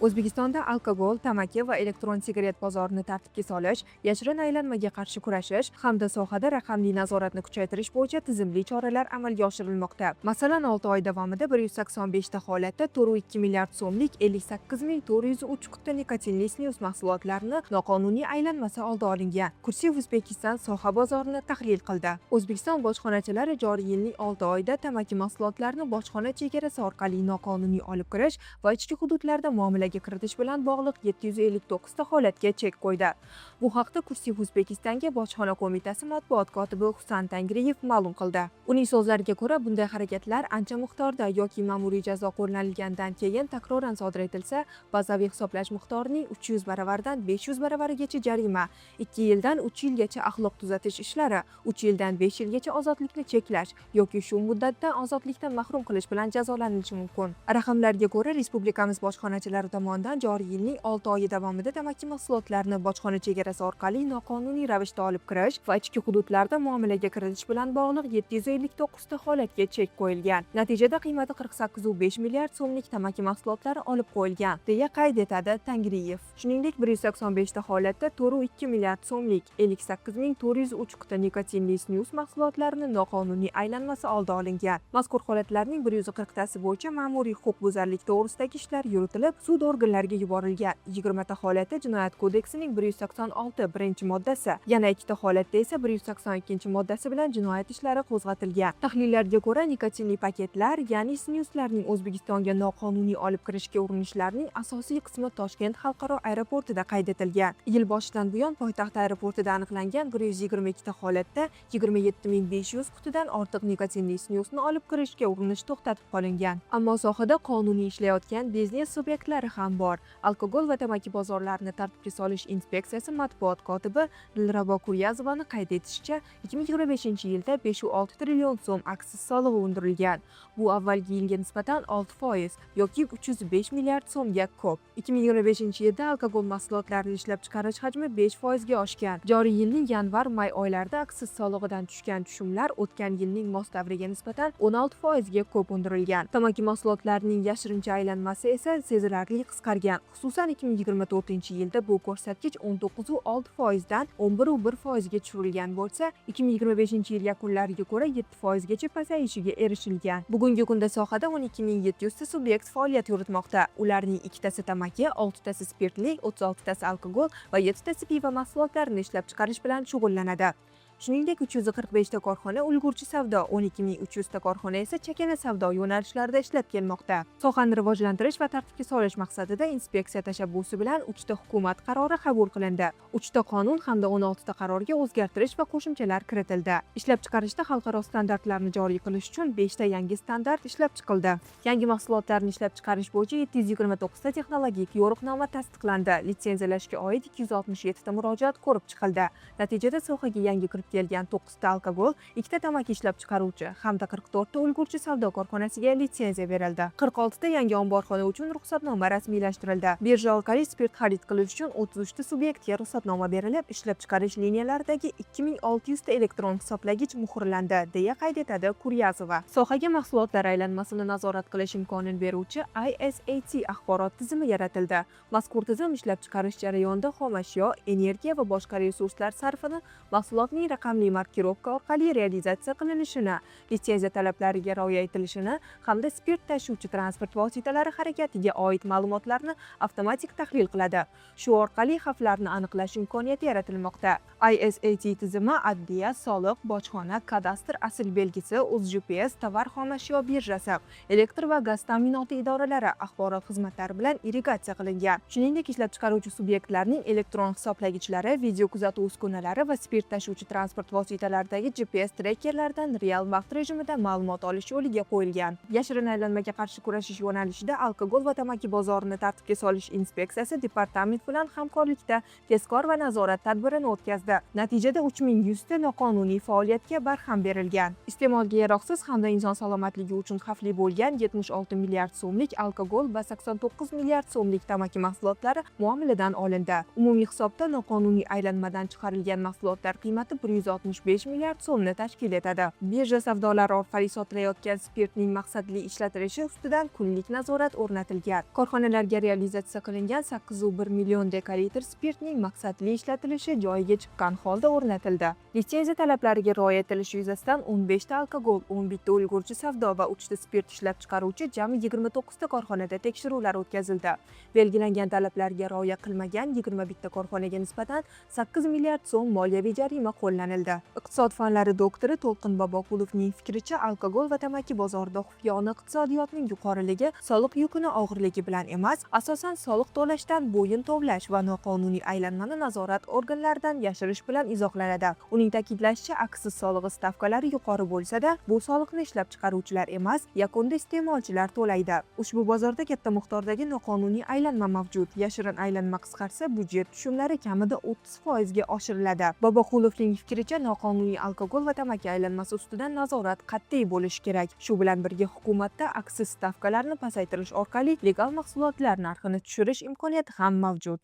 O'zbekistonda alkogol, tamaki va elektron sigaret bozorini tartibga solish, yashirin aylanmaga qarshi kurashish hamda sohada raqamli nazoratni kuchaytirish bo'yicha tizimli choralar amalga oshirilmoqda. Masalan, 6 oy davomida 185 ta holatda 4,2 milliard so'mlik 58,403 quti nikotinli snus mahsulotlarini noqonuniy aylanmasi oldi olingan. Kursiv Uzbekistan soha bozorini tahlil qildi. O'zbekiston bojxonachilari joriy yilning 6 oyida tamaki mahsulotlarini bojxona chegarasi orqali noqonuniy olib kirish va ichki hududlarda muomalaga kiritish bilan bog'liq 759 ta holatga chek qo'ydi. Bu haqda Kursiv Uzbekistanga bojxona qo'mitasi matbuot kotibi Husan Tangriyev ma'lum qildi. Uning so'zlariga ko'ra, bunday harakatlar ancha miqdorda yoki ma'muriy jazo qo'llanilgandan keyin takroran sodir etilsa, bazaviy hisoblash miqdorining 300 baravardan 500 baravarigacha jarima, 2 yildan 3 yilgacha axloq tuzatish ishlari, 3 yildan 5 yilgacha ozodlikni cheklash yoki shu muddatdan ozodlikdan mahrum qilish bilan jazolanishi mumkin. Raqamlarga ko'ra, respublikamiz bojxonachilari tomonidan joriy yilning 6 oyi davomida tamaki mahsulotlarini bojxona chegarasi orqali noqonuniy ravishda olib kirish va ichki hududlarda muomalaga kiritish bilan bog'liq 759 ta holatga chek qo'yilgan. Natijada qiymati 48,5 milliard so'mlik tamaki mahsulotlari olib qo'yilgan, deya qayd etadi Tangriyev. Shuningdek, 185 ta holatda 4,2 milliard so'mlik 58,403 quti nikotinli snus mahsulotlarini noqonuniy aylanmasi oldi olingan. Mazkur holatlarning 140 tasi bo'yicha ma'muriy huquqbuzarlik to'g'risidagi ishlar yuritilib, sud organlariga yuborilgan. 20 ta holatda Jinoyat kodeksining 186 birinchi moddasi, yana 2 ta holatda esa 182 moddasi bilan jinoyat ishlari qo'zg'atilgan. Tahlillarga ko'ra, nikotinli paketlar, ya'ni snuslarning O'zbekistonga noqonuniy olib kirishga urinishlarining asosiy qismi Toshkent xalqaro aeroportida qayd etilgan. Yil boshidan buyon poytaxt aeroportida aniqlangan 122 ta holatda 27,500 qutidan ortiq nikotinli snusni olib kirishga urinish to'xtatib qolingan. Ammo sohada qonuniy ishlayotgan biznes subyektlari ham bor. Alkogol va tamaki bozorlarini tartibga solish inspeksiyasi matbuot kotibi Dilrabo Kuryazovani qayd etishicha, 2025-yilda 5,6 trillion so'm aksiz solig'i undirilgan. Bu avvalgi yilga nisbatan 6% yoki 305 milliard so'mga ko'p. 2025-yilda alkogol mahsulotlarini ishlab chiqarish hajmi 5% ga oshgan. Joriy yilning yanvar-may oylarida aksiz solig'idan tushgan tushumlar o'tgan yilning mos davriga nisbatan 16% ga ko'p undirilgan. Tamaki mahsulotlarining yashirincha aylanmasi esa sezilarli qisqargan. Xususan 2024-yilda bu ko'rsatkich 19,6% dan 11,1% ga tushirilgan bo'lsa, 2025-yil yakunlariga ko'ra 7% gacha pasayishiga erishilgan. Bugungi kunda sohada 12,700 ta subyekt faoliyat yuritmoqda. Ularning 2 tasi tamaki, 6 tasi spirtli, 36 tasi alkogol va 7 tasi pivo mahsulotlarini ishlab chiqarish bilan shug'ullanadi. Shuningdek, 345 ta korxona ulgurji savdo, 12,300 ta korxona esa chakana savdo yo'nalishlarida ishlab kelmoqda. Sohani rivojlantirish va tartibga solish maqsadida inspeksiya tashabbusi bilan 3 ta hukumat qarori qabul qilindi. 3 ta qonun hamda 16 ta qarorga o'zgartirish va qo'shimchalar kiritildi. Ishlab chiqarishda xalqaro standartlarni joriy qilish uchun 5 ta yangi standart ishlab chiqildi. Yangi mahsulotlarni ishlab chiqarish bo'yicha 729 ta texnologik yo'riqnoma tasdiqlandi. Litsenziyalashga oid 267 ta murojaat ko'rib chiqildi. Natijada sohaga yangi kirib kelgan 9 ta alkogol, 2 ta tamaki ishlab chiqaruvchi hamda 44 ta ulgurji savdo korxonasiga litsenziya berildi. 46 ta yangi omborxona uchun ruxsatnoma rasmiylashtirildi. Birja orqali spirt xarid qilish uchun 33 ta subyektga ruxsatnoma berilib, ishlab chiqarish liniyalaridagi 2600 ta elektron hisoblagich muhrlandi, deya qayd etadi Kuryazova. Sohaga mahsulotlar aylanmasini nazorat qilish imkonini beruvchi ISAT axborot tizimi yaratildi. Mazkur tizim ishlab chiqarish jarayonida xomashyo, energiya va boshqa resurslar sarfini mahsulotning raqamli markirovka orqali realizatsiya qilinishini, litsenziya talablariga rioya etilishini hamda spirt tashuvchi transport vositalari harakatiga oid ma'lumotlarni avtomatik tahlil qiladi. Shu orqali xavflarni aniqlash imkoniyati yaratilmoqda. ISAT tizimi adliya, soliq, bojxona, kadastr asl belgisi, O'zGPS, tovar xomashyo birjasi, elektr va gaz ta'minoti idoralari axborot xizmatlari bilan irrigatsiya qilingan. Shuningdek, ishlab chiqaruvchi subyektlarning elektron hisoblagichlari, video kuzatuv uskunalari va spirt tashuvchi transport vositalaridagi GPS trekerlardan real vaqt rejimida ma'lumot olish yo'liga qo'yilgan. Yashirin aylanmaga qarshi kurashish yo'nalishida alkogol va tamaki bozorini tartibga solish inspeksiyasi departament bilan hamkorlikda tezkor va nazorat tadbirini o'tkazdi. Natijada 3100 ta noqonuniy faoliyatga barham berilgan. Iste'molga yaroqsiz hamda inson salomatligi uchun xavfli bo'lgan 76 milliard so'mlik alkogol va 89 milliard so'mlik tamaki mahsulotlari muomaladan olindi. Umumiy hisobda noqonuniy aylanmadan chiqarilgan mahsulotlar qiymati 165 milliard so'mni tashkil etadi. Birja savdolari orqali sotilayotgan spirtning maqsadli ishlatilishi ustidan kunlik nazorat o'rnatilgan. Korxonalarga realizatsiya qilingan 8,1 million dekalitr spirtning maqsadli ishlatilishi joyiga chiqqan holda o'rnatildi. Litsenziya talablariga rioya etilishi yuzasidan 15 ta alkogol, 11 ta ulgurji savdo va 3 ta spirt ishlab chiqaruvchi jami 29 ta korxonada tekshiruvlar o'tkazildi. Belgilangan talablarga rioya qilmagan 21 ta korxonaga nisbatan 8 milliard so'm moliyaviy jarima qo'llanildi. Iqtisod fanlari doktori To'lqin Boboqulovning fikricha, alkogol va tamaki bozorida xufiyona iqtisodiyotning yuqoriligi soliq yukini og'irligi bilan emas, asosan soliq to'lashdan bo'yin tovlash va noqonuniy aylanmani nazorat organlaridan yashirish bilan izohlanadi. Uning ta'kidlashicha, aksiz solig'i stavkalari yuqori bo'lsa-da, bu soliqni ishlab chiqaruvchilar emas, yakunda iste'molchilar to'laydi. Ushbu bozorda katta miqdordagi noqonuniy aylanma mavjud. Yashirin aylanma qisqarsa, byudjet tushumlari kamida 30% ga oshiriladi. Boboqulovning fikricha, noqonuniy alkogol va tamaki aylanmasi ustidan nazorat qat'iy bo'lishi kerak. Shu bilan birga hukumatda aksiz stavkalarini pasaytirish orqali legal mahsulotlar narxini tushirish imkoniyati ham mavjud.